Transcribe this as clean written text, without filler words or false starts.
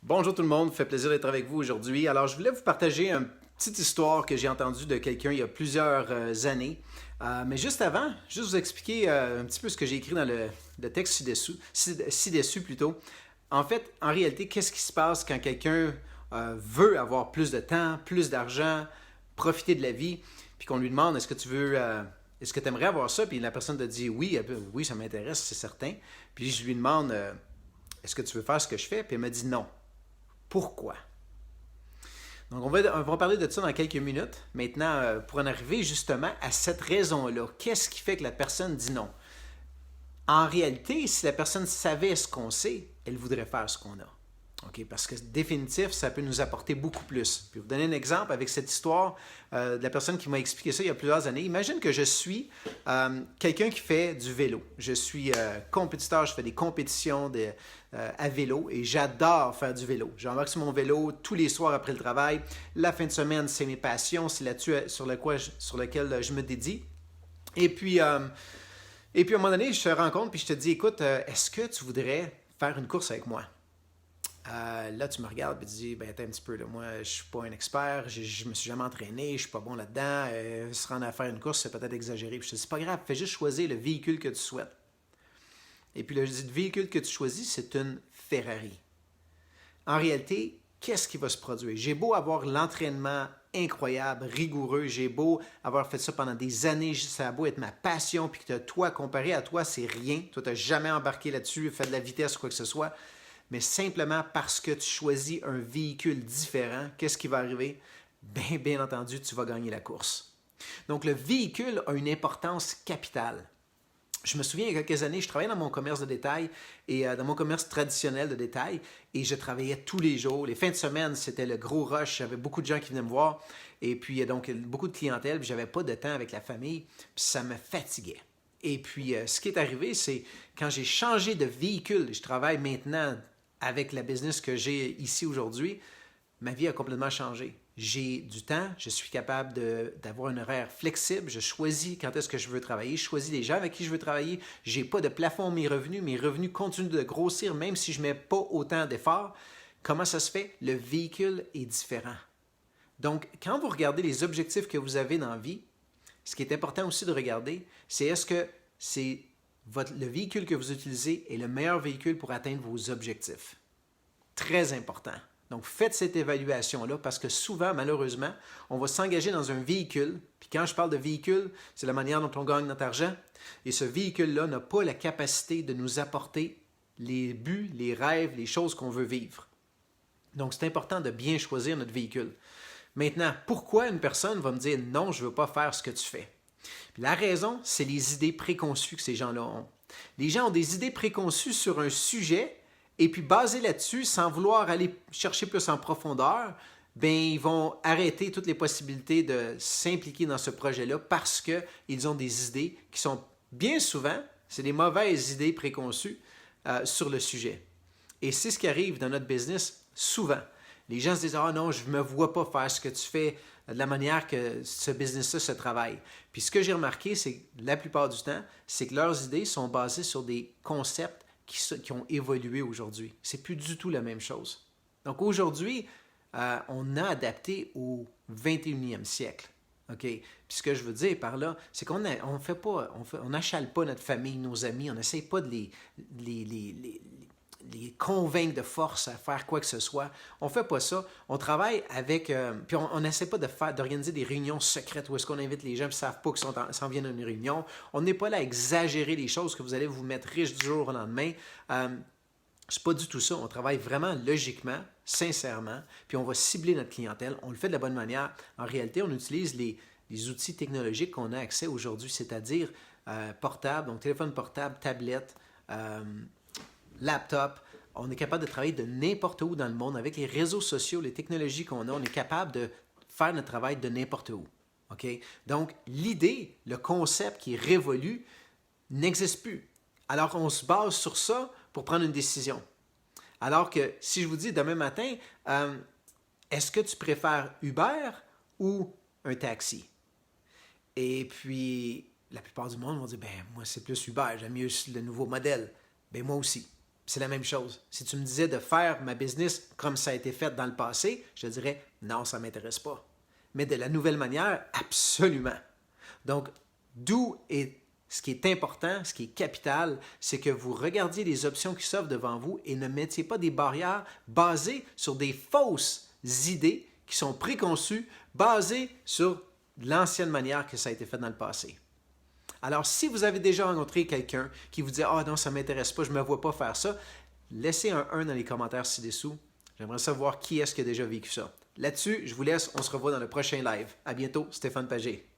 Bonjour tout le monde, fait plaisir d'être avec vous aujourd'hui. Alors, je voulais vous partager une petite histoire que j'ai entendue de quelqu'un il y a plusieurs années. Mais juste avant, juste vous expliquer un petit peu ce que j'ai écrit dans le texte ci-dessus plutôt. En fait, en réalité, qu'est-ce qui se passe quand quelqu'un veut avoir plus de temps, plus d'argent, profiter de la vie, puis qu'on lui demande est-ce que tu aimerais avoir ça? Puis la personne te dit oui, oui, ça m'intéresse, c'est certain. Puis je lui demande est-ce que tu veux faire ce que je fais? Puis elle me dit non. Pourquoi? Donc, on va parler de ça dans quelques minutes. Maintenant, pour en arriver justement à cette raison-là, qu'est-ce qui fait que la personne dit non? En réalité, si la personne savait ce qu'on sait, elle voudrait faire ce qu'on a. Okay? Parce que définitif, ça peut nous apporter beaucoup plus. Puis vous donner un exemple avec cette histoire de la personne qui m'a expliqué ça il y a plusieurs années. Imagine que je suis quelqu'un qui fait du vélo. Je suis compétiteur, je fais des compétitions à vélo et j'adore faire du vélo. J'embarque sur mon vélo tous les soirs après le travail. La fin de semaine, c'est mes passions, c'est là-dessus sur lequel je me dédie. Et puis, à un moment donné, je te rencontre puis je te dis, écoute, est-ce que tu voudrais faire une course avec moi? Là, tu me regardes et tu dis, ben, attends un petit peu, là, moi, je ne suis pas un expert, je me suis jamais entraîné, je ne suis pas bon là-dedans, se rendre à faire une course, c'est peut-être exagéré. Puis je te dis, c'est pas grave, fais juste choisir le véhicule que tu souhaites. Et puis le véhicule que tu choisis, c'est une Ferrari. En réalité, qu'est-ce qui va se produire? J'ai beau avoir l'entraînement incroyable, rigoureux, j'ai beau avoir fait ça pendant des années, ça a beau être ma passion, puis que toi, comparé à toi, c'est rien. Toi, tu n'as jamais embarqué là-dessus, fait de la vitesse ou quoi que ce soit. Mais simplement parce que tu choisis un véhicule différent, qu'est-ce qui va arriver? Bien entendu, tu vas gagner la course. Donc, le véhicule a une importance capitale. Je me souviens, il y a quelques années, je travaillais dans mon commerce de détail et dans mon commerce traditionnel de détail et je travaillais tous les jours. Les fins de semaine, c'était le gros rush. J'avais beaucoup de gens qui venaient me voir et puis donc beaucoup de clientèle. Puis j'avais pas de temps avec la famille. Puis ça me fatiguait. Et puis ce qui est arrivé, c'est quand j'ai changé de véhicule, je travaille maintenant avec la business que j'ai ici aujourd'hui, ma vie a complètement changé. J'ai du temps, je suis capable d'avoir un horaire flexible, je choisis quand est-ce que je veux travailler, je choisis les gens avec qui je veux travailler, je n'ai pas de plafond mes revenus continuent de grossir même si je ne mets pas autant d'efforts. Comment ça se fait? Le véhicule est différent. Donc, quand vous regardez les objectifs que vous avez dans la vie, ce qui est important aussi de regarder, c'est est-ce que le véhicule que vous utilisez est le meilleur véhicule pour atteindre vos objectifs. Très important. Donc, faites cette évaluation-là parce que souvent, malheureusement, on va s'engager dans un véhicule. Puis quand je parle de véhicule, c'est la manière dont on gagne notre argent. Et ce véhicule-là n'a pas la capacité de nous apporter les buts, les rêves, les choses qu'on veut vivre. Donc, c'est important de bien choisir notre véhicule. Maintenant, pourquoi une personne va me dire « Non, je ne veux pas faire ce que tu fais ». Puis la raison, c'est les idées préconçues que ces gens-là ont. Les gens ont des idées préconçues sur un sujet et puis basé là-dessus, sans vouloir aller chercher plus en profondeur, ben ils vont arrêter toutes les possibilités de s'impliquer dans ce projet-là parce qu'ils ont des idées qui sont bien souvent, c'est des mauvaises idées préconçues sur le sujet. Et c'est ce qui arrive dans notre business souvent. Les gens se disent « Ah non, je ne me vois pas faire ce que tu fais de la manière que ce business-là se travaille. » Puis ce que j'ai remarqué, c'est que la plupart du temps, c'est que leurs idées sont basées sur des concepts qui ont évolué aujourd'hui. C'est plus du tout la même chose. Donc aujourd'hui, on a adapté au 21e siècle. Okay? Puis ce que je veux dire par là, c'est qu'on n'achale pas notre famille, nos amis, on n'essaie pas de les convaincre de force à faire quoi que ce soit. On ne fait pas ça. On travaille avec... puis on n'essaie pas d'organiser des réunions secrètes où est-ce qu'on invite les gens et ils ne savent pas qu'ils s'en viennent à une réunion. On n'est pas là à exagérer les choses que vous allez vous mettre riche du jour au lendemain. C'est pas du tout ça. On travaille vraiment logiquement, sincèrement, puis on va cibler notre clientèle. On le fait de la bonne manière. En réalité, on utilise les outils technologiques qu'on a accès aujourd'hui, c'est-à-dire portable, donc téléphone portable, tablette, laptop, on est capable de travailler de n'importe où dans le monde. Avec les réseaux sociaux, les technologies qu'on a, on est capable de faire notre travail de n'importe où. Okay? Donc, l'idée, le concept qui est révolu n'existe plus. Alors, on se base sur ça pour prendre une décision. Alors que si je vous dis demain matin, est-ce que tu préfères Uber ou un taxi? Et puis, la plupart du monde vont dire, ben moi, c'est plus Uber, j'aime mieux le nouveau modèle. Ben moi aussi. C'est la même chose. Si tu me disais de faire ma business comme ça a été fait dans le passé, je te dirais non, ça ne m'intéresse pas. Mais de la nouvelle manière, absolument. Donc, d'où est ce qui est important, ce qui est capital, c'est que vous regardiez les options qui s'offrent devant vous et ne mettiez pas des barrières basées sur des fausses idées qui sont préconçues, basées sur l'ancienne manière que ça a été fait dans le passé. Alors, si vous avez déjà rencontré quelqu'un qui vous dit « Ah non, ça ne m'intéresse pas, je ne me vois pas faire ça », laissez un 1 dans les commentaires ci-dessous. J'aimerais savoir qui est-ce qui a déjà vécu ça. Là-dessus, je vous laisse, on se revoit dans le prochain live. À bientôt, Stéphane Pagé.